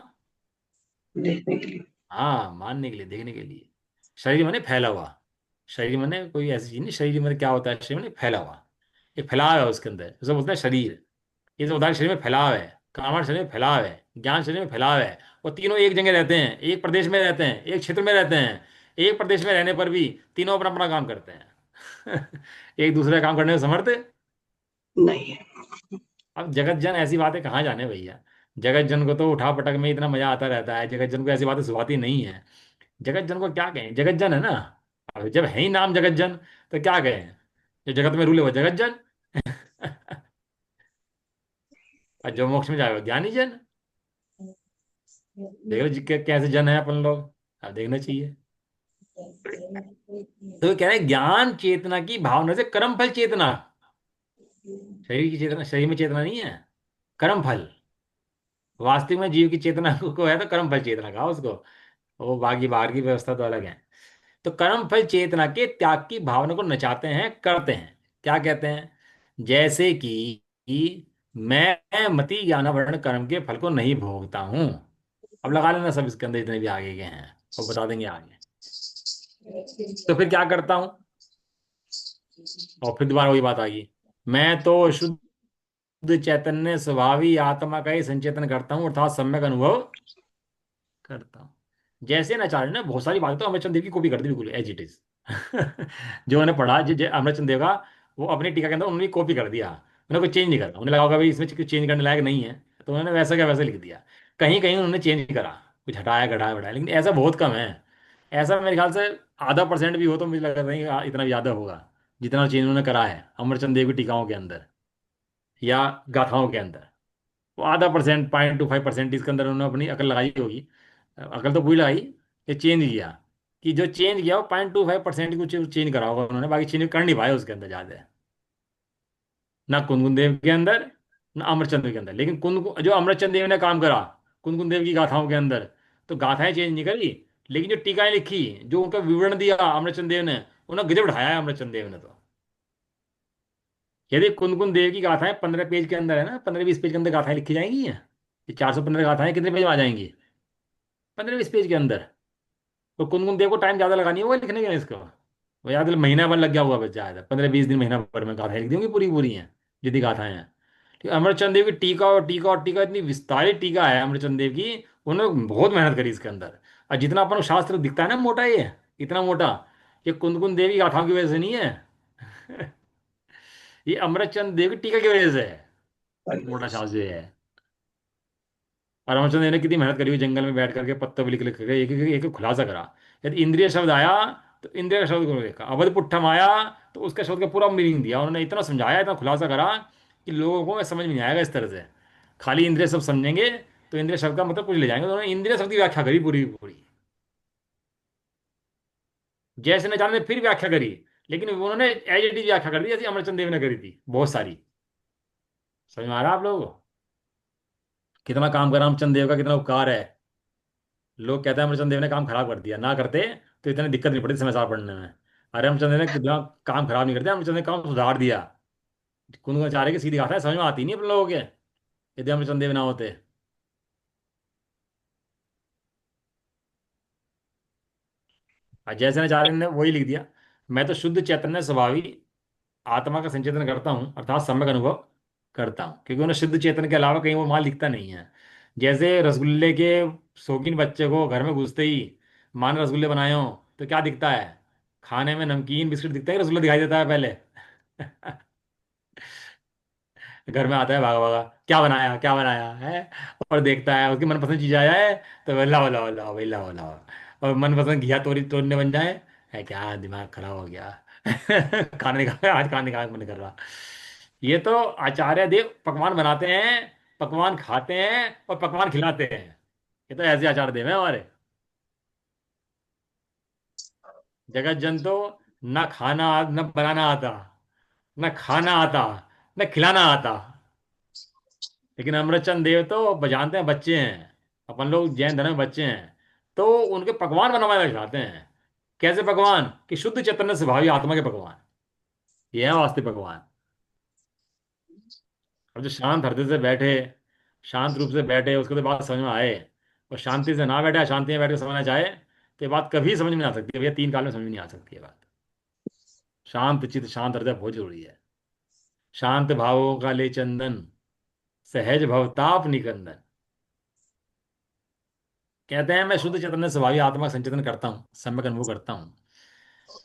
देखने के लिए। हाँ, मानने के लिए, देखने के लिए। शरीर माने फैला हुआ, शरीर माने कोई ऐसी चीज नहीं, शरीर माने क्या होता है, शरीर माने फैला हुआ, ये फैलाव है उसके अंदर, उसे बोलते हैं शरीर। ये जो उदाहरण शरीर में फैलाव है, कामण शरीर में फैलाव है, ज्ञान शरीर में फैलाव है। वो तीनों एक जगह रहते हैं, एक प्रदेश में रहते हैं, एक क्षेत्र में रहते हैं। एक प्रदेश में रहने पर भी तीनों अपना अपना काम करते हैं। एक दूसरे का काम करने में समर्थ है। नहीं है। अब जगत जन ऐसी बातें कहाँ जाने भैया। जगत जन को तो उठा पटक में इतना मजा आता रहता है, जगत जन को ऐसी बातें सुहाती नहीं है। जगत जन को क्या कहें, जगत जन है ना। अब जब है ही नाम जगत जन, तो क्या कहें, जो जगत में रूले वो जगत जन। और जो मोक्ष में जाएगा ज्ञानी जन। देख लो कैसे जन है अपन लोग, अब देखना चाहिए। तो ये कह रहे हैं ज्ञान चेतना की भावना से कर्म फल चेतना, शरीर की चेतना, शरीर में चेतना नहीं है, कर्म फल। वास्तविक में जीव की चेतना को है तो कर्म फल चेतना कहा उसको। वो बाकी बाहर की व्यवस्था तो अलग है। तो कर्म फल चेतना के त्याग की भावना को नचाते हैं, करते हैं। क्या कहते हैं? जैसे कि मैं मति ज्ञानावरण कर्म के फल को नहीं भोगता हूं। अब लगा लेना सब इसके अंदर जितने भी आगे के हैं, वो बता देंगे आगे। तो फिर क्या करता हूं? और फिर दोबारा वही बात आ गई, मैं तो शुद्ध चैतन्य स्वभावी आत्मा का ही संचेतन करता हूँ, अर्थात सम्यक अनुभव करता हूँ। जैसे न आचार्य ने बहुत सारी बातें तो अमरचंद देव की कॉपी कर दी बिल्कुल एज इट इज। जो उन्होंने पढ़ा, अमरचंद देव का, वो अपनी टीका के अंदर उन्होंने कॉपी कर दिया। उन्होंने कुछ चेंज नहीं करा, उन्हें लगा होगा भाई इसमें कुछ चेंज करने लायक नहीं है, तो उन्होंने वैसा क्या वैसा लिख दिया। कहीं कहीं उन्होंने चेंज करा, कुछ हटाया घटाया बढ़ाया, लेकिन ऐसा बहुत कम है। ऐसा मेरे ख्याल से आधा परसेंट भी हो तो मुझे लगता नहीं कि इतना ज़्यादा होगा जितना चेंज उन्होंने करा है अमरचंद देव की टीकाओं के अंदर या गाथाओं के अंदर। वो आधा परसेंट, 0.25% इसके अंदर उन्होंने अपनी अकल लगाई होगी। अकल तो पूरी लगाई कि चेंज किया, कि जो चेंज किया वो 0.25% कुछ चेंज करा होगा उन्होंने, बाकी चेंज कर नहीं पाए उसके अंदर ज़्यादा, ना कुंदन देव के अंदर ना अमरचंद देव के अंदर। लेकिन कुंद जो अमरचंद देव ने काम करा कुंदन देव की गाथाओं के अंदर, तो गाथाएं चेंज नहीं करी, लेकिन जो टीकाएं लिखी, जो उनका विवरण दिया अमरचंद देव ने, उन्हें गजब ढाया है अमरचंद देव ने तो। यदि कुंदन देव की गाथाएं 15 पेज के अंदर है ना, 15-20 पेज के अंदर गाथाएं लिखी जाएंगी, ये 415 गाथाएं कितने पेज में आ जाएंगी? 15-20 पेज के अंदर। तो कुनकुन देव को टाइम ज़्यादा लगानी होगा लिखने के इसको, वो याद महीना भर लग गया होगा बस, ज़्यादा 15-20 दिन, महीना भर में गाथाएं लिख दी होंगी पूरी पूरी हैं जितनी गाथाएं हैं। ठीक, अमरचंद देव की टीका और टीका और टीका, इतनी विस्तारित टीका है अमरचंद देव की, उन्होंने बहुत मेहनत करी इसके अंदर। और जितना अपन को शास्त्र दिखता है ना मोटा, ये इतना मोटा, ये कुंदकुन देवी गाथाओं की वजह से नहीं है। ये अमरचंद देव की टीका की वजह से है, मोटा शास्त्र ये है। और रामचंद्र ने कितनी मेहनत करी हुई, जंगल में बैठ करके पत्तों पर लिख लिख करके एक एक एक खुलासा करा। यदि इंद्रिय शब्द आया तो इंद्रिय का शब्द को देखा, अवध पुट्ठम आया तो उसका शब्द का पूरा मीनिंग दिया उन्होंने, इतना समझाया, इतना खुलासा करा कि लोगों को समझ में नहीं आएगा इस तरह से। खाली इंद्रिय शब्द समझेंगे तो इंद्रिय शब्द का मतलब कुछ ले जाएंगे, तो उन्होंने इंद्रिय शब्द की व्याख्या करी पूरी की पूरी। जैसे न जाने फिर व्याख्या करी, लेकिन उन्होंने एज इट इज व्याख्या कर दी जैसे अमरचंद देव ने करी थी बहुत सारी। समझ में आ रहा है आप लोगों को कितना काम करा रामचंद्र देव का, कितना उपकार है। लोग कहते हैं अमरचंद देव ने काम खराब कर दिया, ना करते तो इतनी दिक्कत नहीं पड़ती समाचार पढ़ने में। अरे रामचंद्र ने दिमाग काम खराब नहीं करते, रामचंद्र ने काम सुधार दिया। कुंद को चाह रहे कि सीधी बात है, समझ में आती नहीं अपन लोगों के, यदि रामचंद्र देव ना होते। अजय सेनाचार्य ने वही लिख दिया, मैं तो शुद्ध चैतन्य स्वभावी आत्मा का संचेतन करता हूँ, अर्थात सम्यक अनुभव करता हूँ, क्योंकि उन्हें शुद्ध चेतन के अलावा कहीं वो माल दिखता नहीं है। जैसे रसगुल्ले के शौकीन बच्चे को घर में घुसते ही माँ ने रसगुल्ले बनाए हो तो क्या दिखता है, खाने में नमकीन बिस्किट दिखता है कि रसगुल्ला दिखाई देता है पहले। घर में आता है भागा भागा, क्या बनाया है, और देखता है उसकी मनपसंद चीज आ जाए तो लाओ लाओ लाओ भाई लाओ लाओ, और मनपसंद घिया तोरी तोड़ने बन जाए, है क्या दिमाग खराब हो गया। खाने का आज खाने का मन कर रहा। ये तो आचार्य देव पकवान बनाते हैं, पकवान खाते हैं और पकवान खिलाते हैं। ये तो ऐसे आचार्य देव है हमारे। जगत जंतु ना खाना न बनाना आता, न खाना आता, न खिलाना आता, लेकिन अमृतचंद देव तो जानते हैं बच्चे हैं, अपन लोग जैन धर्म में बच्चे हैं, तो उनके पकवान बनवाए खिलाते हैं। कैसे पकवान कि शुद्ध चैतन्य स्वभावी आत्मा के पकवान, ये है वास्तविक भगवान। अब जो शांत हृदय से बैठे, शांत रूप से बैठे, उसको तो बात समझ में आए, और शांति से ना बैठे, शांति में बैठ के समझना चाहे तो ये बात कभी समझ में नहीं आ सकती भैया, 3 काल में समझ में नहीं आ सकती है बात। शांत चित्त शांत हृदय बहुत जरूरी है। शांत भावों का ले चंदन, सहज भवताप निकंदन। कहते हैं मैं शुद्ध चैतन्य स्वभावी आत्मा का संचेतन करता हूँ, सम्यक अनुभव करता हूँ।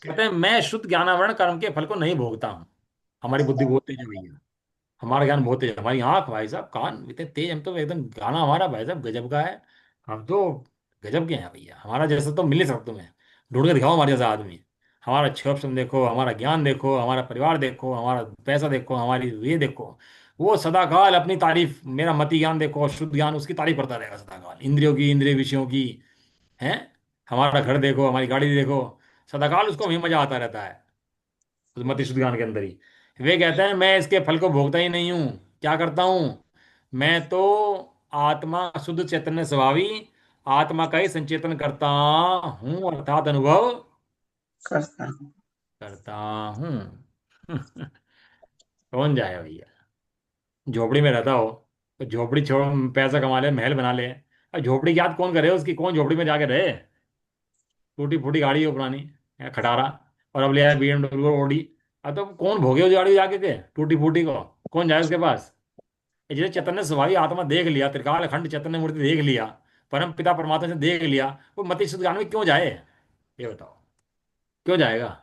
कहते हैं मैं शुद्ध ज्ञानावरण कर्म के फल को नहीं भोगता हूँ। हमारी बुद्धि बहुत तेज है भैया, हमारा ज्ञान बहुत तेज है, हमारी आंख भाई साहब, कान इतने तेज, हम तो एकदम गाना हमारा भाई साहब गजब का है। हम तो गजब के हैं भैया, हमारा जैसा तो मिल नहीं सकता तुम्हें, ढूंढ के दिखाओ हमारे जैसा आदमी। हमारा ऑप्शन देखो, हमारा ज्ञान देखो, हमारा परिवार देखो, हमारा पैसा देखो, हमारी ये देखो। वो सदाकाल अपनी तारीफ, मेरा मति ज्ञान देखो और शुद्ध ज्ञान उसकी तारीफ करता रहेगा सदाकाल, इंद्रियों की, इंद्रिय विषयों की है। हमारा घर देखो, हमारी गाड़ी देखो, सदाकाल उसको हमें मजा आता रहता है उस मति शुद्ध ज्ञान के अंदर ही। वे कहते हैं मैं इसके फल को भोगता ही नहीं हूं, क्या करता हूं, मैं तो आत्मा शुद्ध चैतन्य स्वभावी आत्मा का ही संचेतन करता हूं, अर्थात अनुभव करता हूँ। करता हूं। कौन जाए भैया, झोपड़ी में रहता हो तो झोपड़ी छोड़, पैसा कमा ले, महल बना ले, अब झोपड़ी की याद कौन करे उसकी, कौन झोपड़ी में जाके रहे। टूटी फूटी गाड़ी हो पुरानी, है खटारा, और अब ले आया BMW ओडी। अब तो कौन भोगे उस गाड़ी को जाके के टूटी फूटी को, कौन जाए उसके पास। ये जैसे चैतन्य स्वभावी आत्मा देख लिया, त्रिकाल अखंड चैतन्य मूर्ति देख लिया, परम पिता परमात्मा से देख लिया, वो मति शुद्ध ज्ञान में क्यों जाए, ये बताओ, क्यों जाएगा।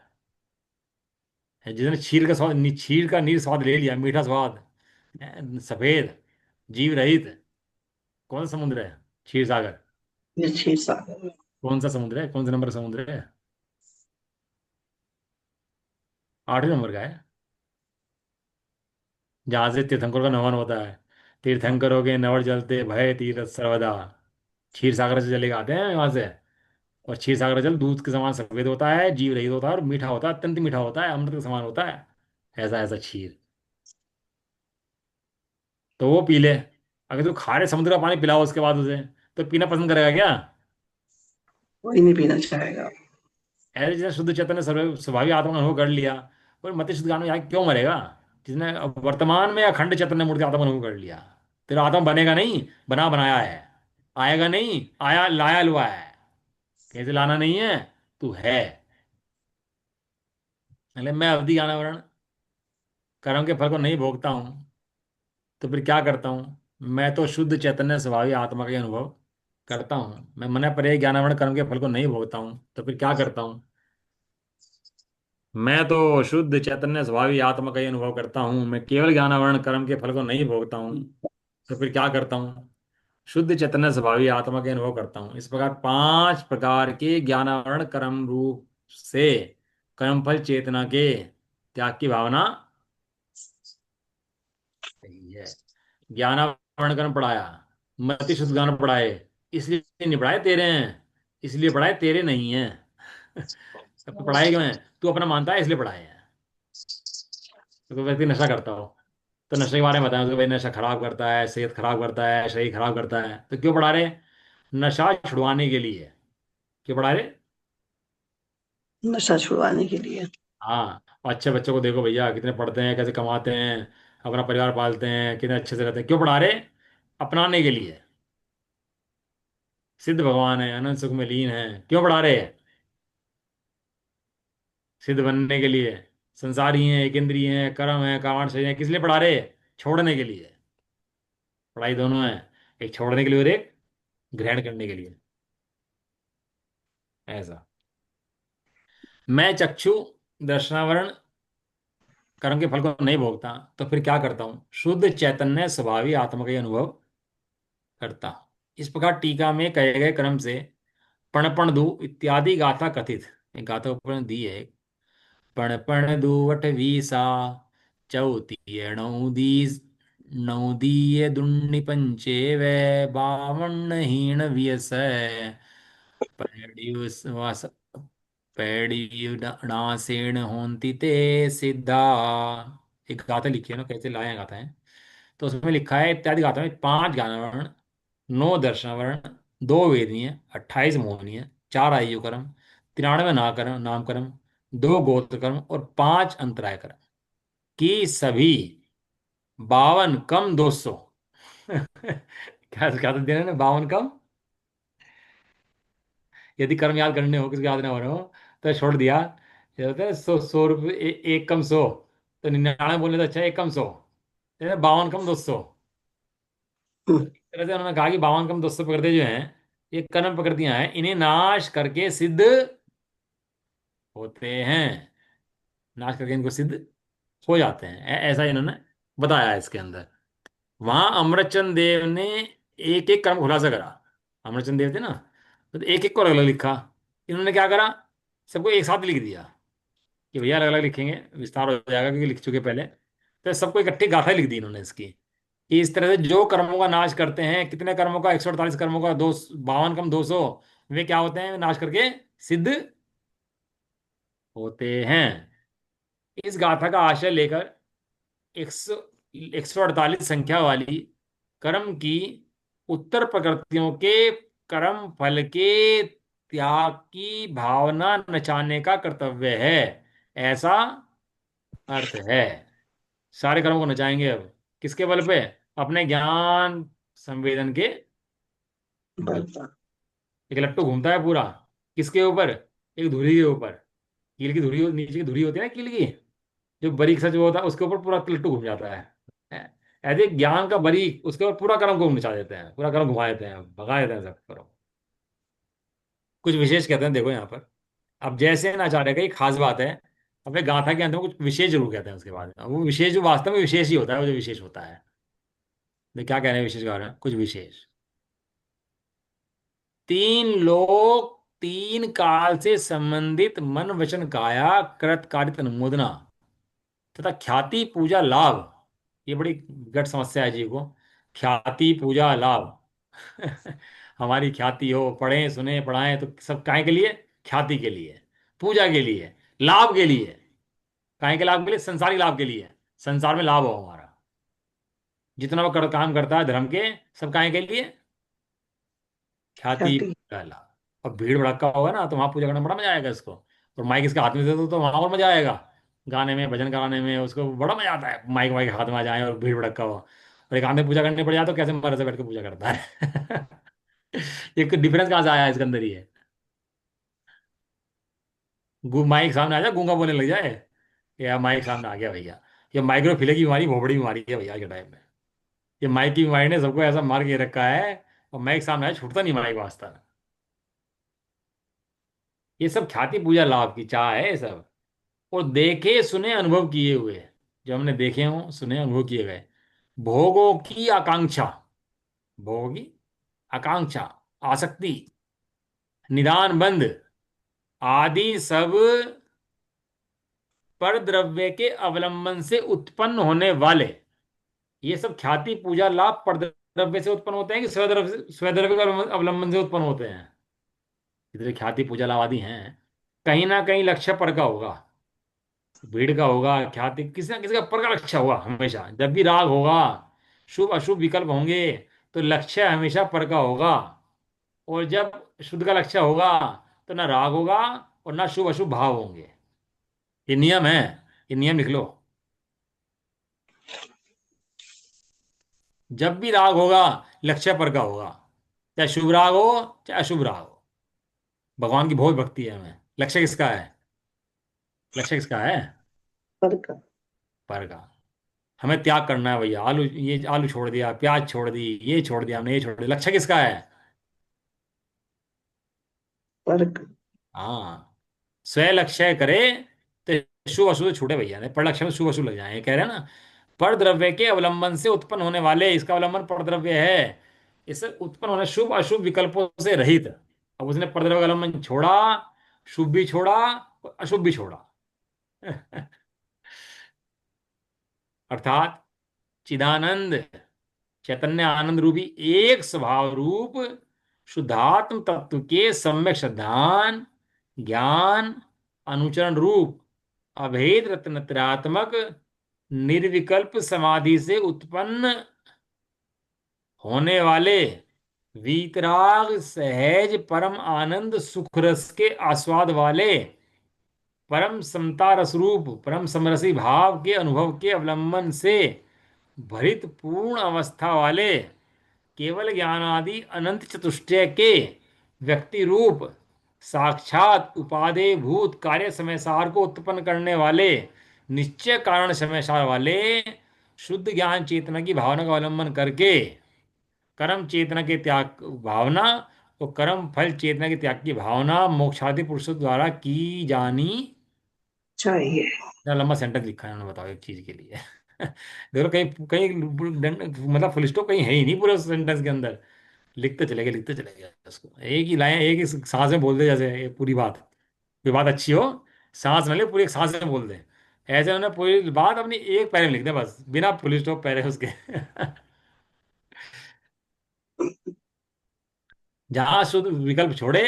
है, जिसने क्षीर का स्वाद, क्षीर का नीर स्वाद ले लिया, मीठा स्वाद, सफेद, जीव रहित, कौन सा समुद्र है, क्षीर सागर। ये 6 साल। कौन सा समुद्र है, कौन सा नंबर का समुद्र है, 8वें नंबर का है, जहां से तीर्थंकर का नमन होता है। तीर्थंकरों के नवर जलते भय तीरथ सर्वदा, क्षीर सागर से चले के आते हैं वहां से। और क्षीर सागर जल दूध के समान सफेद होता है, जीव रहित होता है, और मीठा होता है, अत्यंत मीठा होता है, अमृत के समान होता है। ऐसा ऐसा क्षीर, तो वो पी ले। अगर तू खारे समुद्र का पानी पिलाओ उसके बाद उसे, तो पीना पसंद करेगा क्या। कोई नहीं पीना चाहेगा। ऐसे जिसने शुद्ध चैतन्य स्वाभाविक आत्मा का अनुभव कर लिया, और मति शुद्ध ज्ञान में जाके क्यों मरेगा। जिसने अब वर्तमान में अखंड चैतन्य मूर्ति आत्मा का अनुभव कर लिया, तेरा आत्मा बनेगा नहीं, बना बनाया है, आएगा नहीं, आया लाया लुआ है। कैसे लाना नहीं है, तू है। अरे मैं अवधि ज्ञानावरण कर्म के फल को नहीं भोगता हूँ, तो फिर क्या करता हूँ, मैं तो शुद्ध चैतन्य स्वभावी आत्मा का ही अनुभव करता हूँ। मैं मन परे ज्ञानावरण कर्म के फल को नहीं भोगता हूँ, तो फिर क्या करता हूँ, मैं तो शुद्ध चैतन्य स्वभावी आत्मा का ही अनुभव करता हूँ, मैं केवल ज्ञानावरण कर्म के फल को नहीं भोगता हूँ, तो फिर क्या करता हूँ, शुद्ध चैतन्य स्वभावी आत्मा के अनुभव करता हूँ। इस प्रकार 5 प्रकार के ज्ञानावरण कर्म रूप से कर्मफल चेतना के त्याग की भावना सही है। ज्ञानावरण कर्म पढ़ाया, मति शुद्ध ज्ञान पढ़ाए, इसलिए नहीं पढ़ाए तेरे हैं, इसलिए पढ़ाए तेरे नहीं है। तब तो पढ़ाए क्यों है, तू अपना मानता है इसलिए पढ़ाए हैं। तो कोई व्यक्ति नशा करता हो तो नशे के बारे में बताएं उसको, भाई नशा खराब करता है, सेहत खराब करता है, शरीर खराब करता है, तो क्यों पढ़ा रहे, नशा छुड़वाने के लिए। क्यों पढ़ा रहे, नशा छुड़वाने के लिए। हाँ, और अच्छे बच्चों को देखो भैया कितने पढ़ते हैं, कैसे कमाते हैं, अपना परिवार पालते हैं, कितने अच्छे से रहते हैं, क्यों पढ़ा रहे? अपनाने के लिए। सिद्ध भगवान है, अनंत सुख में लीन है, क्यों पढ़ा रहे हैं? सिद्ध बनने के लिए। संसारी हैं, एक इंद्रिय हैं, कर्म है, कामना शरीर है, किस लिए पढ़ा रहे हैं? छोड़ने के लिए। पढ़ाई दोनों है, एक छोड़ने के लिए और एक ग्रहण करने के लिए। ऐसा। मैं चक्षु दर्शनावरण कर्म के फल को नहीं भोगता, तो फिर क्या करता हूँ? शुद्ध चैतन्य स्वभावी आत्मा का ही अनुभव करता हूँ। इस प्रकार टीका में कहे गए क्रम से पण पण दू इत्यादि गाथा कथित। एक गाथा ऊपर दी है। पण पण दूवट वीसा चौथी नौ दी नौ दीय दुन्नि पंचे वे बावन्न हीण व्यसय पैडियुस पैडियुडासेन होंति ते सिद्धा। एक गाथा लिखी है ना, कैसे लाया गाथा है। तो उसमें लिखा है इत्यादि गाथा में पांच ज्ञान वर्ण, नौ दर्शन वर्ण, दो वेदनीय, 28 मोहनीय, चार आयु कर्म, 93 नाकर्म नामकर्म, दो गोत्र कर्म और पांच अंतराय कर्म की सभी 52 कम 200। क्या क्या तो देना ना, 52 कम। यदि कर्म याद करने हो, किसको याद ना हो रहे हो, तो छोड़ दिया। ये होता है 100 100 रुपये, एक कम 100। तो 99 बोलने तो अच्छा, एक कम 100, 52 कम 200। तो हम्म, इस तरह से उन्होंने कहा कि 52 कम 200 प्रकृति जो हैं, ये कर्म प्रकृतियां हैं, इन्हें नाश करके सिद्ध होते हैं। नाश करके इनको सिद्ध हो जाते हैं, ऐसा इन्होंने बताया है इसके अंदर। वहां अमरचंद देव ने एक एक कर्म खुलासा करा। अमरचंद देव थे ना, तो एक एक को अलग अलग लिखा। इन्होंने क्या करा? सबको एक साथ लिख दिया कि भैया अलग अलग लिखेंगे, विस्तार हो जाएगा, क्योंकि लिख चुके पहले। तो सबको इकट्ठी गाथा लिख दी इन्होंने इसकी, कि इस तरह से जो कर्मों का नाश करते हैं, कितने कर्मों का, 148 कर्मों का, 52 कम 200, वे क्या होते हैं? नाश करके सिद्ध होते हैं। इस गाथा का आशय लेकर 148 संख्या वाली कर्म की उत्तर प्रकृतियों के कर्म फल के त्याग की भावना नचाने का कर्तव्य है, ऐसा अर्थ है। सारे कर्मों को नचाएंगे अब, किसके बल पे? अपने ज्ञान संवेदन के बल पे। बलता। एक लट्टू घूमता है पूरा, किसके ऊपर? एक धुरी के ऊपर। कील की धुरी, नीचे की धुरी होती है ना कील की, जो बारीक सा जो होता है उसके ऊपर पूरा लट्टू घूम जाता है। ऐसे ज्ञान का बारीक उसके ऊपर पूरा कर्म को नचा देते हैं, पूरा कर्म घुमा देते हैं, भगा देते हैं सब कर्म। कुछ विशेष कहते हैं, देखो यहाँ पर। अब जैसे नाचार्य का ये खास बात है, अपने गाथा के अंदर कुछ विशेष जरूर कहते हैं उसके बाद में। वो विशेष जो वास्तव में विशेष ही होता है, वो जो विशेष होता है। तो क्या कह रहे हैं विशेष के बारे में? कुछ विशेष। तीन लोग, तीन काल से संबंधित मन वचन काया कृत कारित अनुमोदना तथा ख्याति पूजा लाभ। ये बड़ी विकट समस्या है जी को। ख्याति पूजा लाभ। हमारी ख्याति हो, पढ़ें सुने पढ़ाएं, तो सब काहे के लिए? ख्याति के लिए, पूजा के लिए, लाभ के लिए। काहे के लाभ के लिए? संसारी लाभ के लिए, संसार में लाभ हो हमारा। जितना वो काम करता है धर्म के, सब काहे के लिए? ख्याति ख्याति। पूजा लाभ। और भीड़ भड़का होगा ना, तो वहां पूजा करने में बड़ा मजा आएगा इसको। और माइक इसके हाथ में दे दो तो वहां और मजा आएगा। गाने में, भजन कराने में उसको बड़ा मजा आता है, माइक वाइक हाथ में आ जाए और भीड़ भड़का हो। और एक आदमी पूजा करने पड़ जाए तो कैसे मर से बैठ के पूजा करता है। एक डिफरेंस कहाँ से आया है इसके अंदर ये? माइक सामने आ जाए, गूंगा बोलने लग जाए, या माइक सामने आ गया भैया। ये माइक्रोफिले की बीमारी बहुत बड़ी बीमारी है भैया के टाइम में। ये माइक की बीमारी ने सबको ऐसा मार के रखा है। और माइक सामने आए, छूटता नहीं माइक वास्ता। ये सब ख्याति पूजा लाभ की चाह है ये सब। और देखे सुने अनुभव किए हुए, जो हमने देखे हों, सुने अनुभव किए गए, भोगों की आकांक्षा, भोगों की आकांक्षा, आसक्ति, निदान बंध आदि सब पर द्रव्य के अवलंबन से उत्पन्न होने वाले, ये सब ख्याति पूजा लाभ पर द्रव्य से उत्पन्न होते हैं कि स्वद्रव्य के अवलंबन से उत्पन्न होते हैं? इतने ख्याति पूजा लाभ आदि हैं, कहीं ना कहीं लक्ष्य पर का होगा। भीड़ का होगा, ख्याति किसी ना किसी का पर का लक्ष्य होगा हमेशा। जब भी राग होगा, शुभ अशुभ विकल्प होंगे, तो लक्ष्य हमेशा पर का होगा। और जब शुद्ध का लक्ष्य होगा, तो ना राग होगा, और ना शुभ अशुभ भाव होंगे। ये नियम है, ये नियम लिख लो। जब भी राग होगा, लक्ष्य पर का होगा, चाहे शुभ राग हो चाहे अशुभ राग हो। भगवान की बहुत भक्ति है हमें। लक्ष्य किसका है? लक्ष्य किसका है? पर का। पर का। हमें त्याग करना है भैया। आलू, ये आलू छोड़ दिया, प्याज छोड़ दी, ये छोड़ दिया, हमने ये छोड़ दिया। लक्ष्य किसका है? पर का। हाँ। स्वयं लक्ष्य करे तो शुभ अशुभ छूटे भैया, नहीं पर लक्ष्य में शुभ अशुभ लग जाए, ये कह रहे हैं ना। पर द्रव्य के अवलंबन से उत्पन्न होने वाले, इसका अवलंबन पर द्रव्य है। इससे उत्पन्न होने शुभ अशुभ विकल्पों से रहित। अब उसने पर द्रव्य का अवलंबन छोड़ा, शुभ भी छोड़ा और अशुभ भी छोड़ा। अर्थात चिदानंद, चैतन्य आनंद रूपी एक स्वभाव रूप शुद्धात्म तत्व के सम्यक श्रद्धान, ज्ञान, अनुचरण रूप अभेद रत्नत्रयात्मक निर्विकल्प समाधि से उत्पन्न होने वाले वीतराग सहज परम आनंद सुख रस के आस्वाद वाले परम समता रस रूप परम समरसी भाव के अनुभव के अवलंबन से भरित पूर्ण अवस्था वाले केवल ज्ञानादि अनंत चतुष्टय के व्यक्ति रूप साक्षात उपादेय भूत कार्य समय सार को उत्पन्न करने वाले निश्चय कारण समय सार वाले शुद्ध ज्ञान चेतना की भावना का अवलंबन करके कर्म चेतना के त्याग भावना और कर्म फल चेतना के त्याग की भावना मोक्षादि पुरुषों द्वारा की जानी। चाहिए। इतना लंबा सेंटेंस लिखा है उन्होंने, बताओ एक चीज के लिए। देखो कहीं कहीं मतलब फुल स्टॉप कहीं है ही नहीं पूरे सेंटेंस के अंदर। लिखते चलेंगे उसको, एक ही लाइन एक ही सांस में बोल दे, जैसे ये पूरी बात, कोई बात अच्छी हो, सांस में ले, पूरी एक सांस में बोल दे। ऐसे उन्होंने पूरी बात अपनी एक पैरे में लिख दे बस, बिना फुल स्टॉप पैरे उसके। जहां शुद्ध विकल्प छोड़े,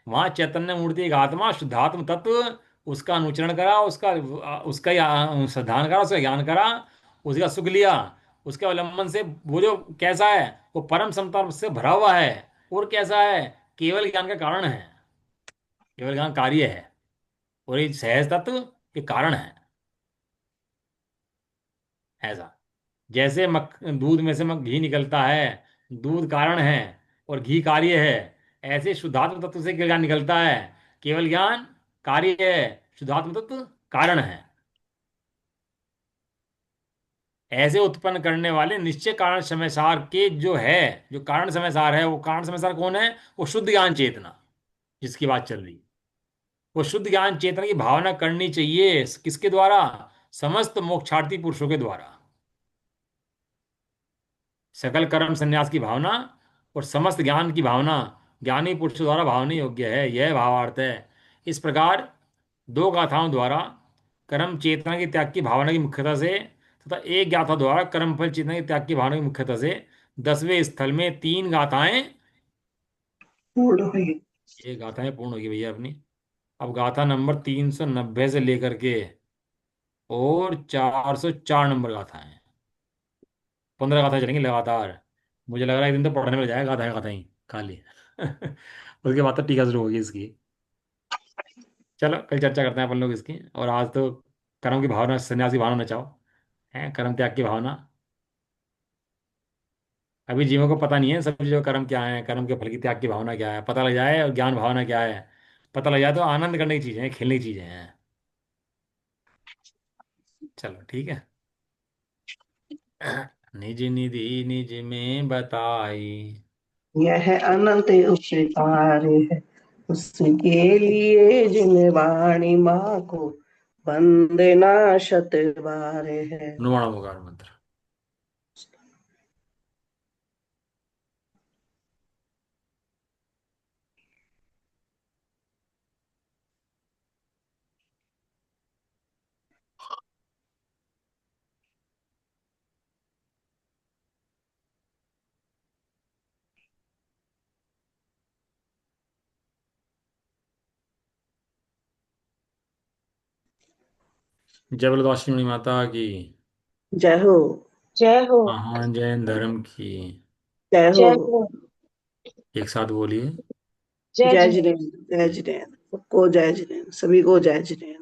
वहां चैतन्य मूर्ति एक आत्मा शुद्धात्म तत्व, उसका अनुचरण करा, उसका उसका श्रद्धान करा, उसका ज्ञान करा, उसका सुख लिया। उसके अवलंबन से वो जो कैसा है, वो परम समता से भरा हुआ है। और कैसा है? केवल ज्ञान का कारण है। केवल ज्ञान कार्य है, और ये सहज तत्व ये कारण है। ऐसा, जैसे दूध में से घी निकलता है, दूध कारण है और घी कार्य है। ऐसे शुद्धात्म तत्व से ज्ञान निकलता है, केवल ज्ञान कार्य है, शुद्धात्म तत्व कारण है। ऐसे उत्पन्न करने वाले निश्चय कारण समय सार के जो है, जो कारण समय सार है, वो कारण समय सार कौन है? वो शुद्ध ज्ञान चेतना, जिसकी बात चल रही है। वो शुद्ध ज्ञान चेतना की भावना करनी चाहिए, किसके द्वारा? समस्त मोक्षार्थी पुरुषों के द्वारा। सकल कर्म संन्यास की भावना और समस्त ज्ञान की भावना ज्ञानी पुरुषों द्वारा भावने योग्य है, यह भावार्थ है। इस प्रकार दो गाथाओं द्वारा कर्म चेतना के त्याग की भावना की मुख्यता से तथा एक गाथा द्वारा कर्म फल चेतना के त्याग की भावना की मुख्यता से 10वें स्थल में तीन गाथाएं, पूर्ण हुई। ये गाथाएं पूर्ण होगी भैया अपनी। अब गाथा नंबर 390 से लेकर के और 404 नंबर गाथाएं, 15 गाथा चलेंगी लगातार। मुझे लग रहा है एक दिन तो पढ़ने में जाएगा गाथा गाथा ही खाली। उसके बाद तो टीका शुरू होगी इसकी। चलो कल चर्चा करते हैं अपन लोग इसकी, और आज तो कर्म की भावना, संन्यास की भावना नचाओ, है कर्म त्याग की भावना। अभी जीवों को पता नहीं है सब चीज़ों का कर्म क्या है, कर्म के फल की त्याग की भावना क्या है, पता लग जाए, और ज्ञान भावना क्या है पता लग जाए, तो आनंद करने की चीज़ें हैं, खेलने की चीज़ें हैं। चलो ठीक है। निज निधि निज में बताई। यह अनंत उपकार है उसके लिए जिन वाणी माँ को वंदना शत बार है। अनुवाण मुकार मंत्र। जय बलदाष्टमी माता की। जय हो। जय हो। महान जैन धर्म की। जय हो। जय हो। एक साथ बोलिए। जय जय जय। जिनेन्द्र, जय जिनेन्द्र। सबको जय जिनेन्द्र, सभी को जय जिनेन्द्र।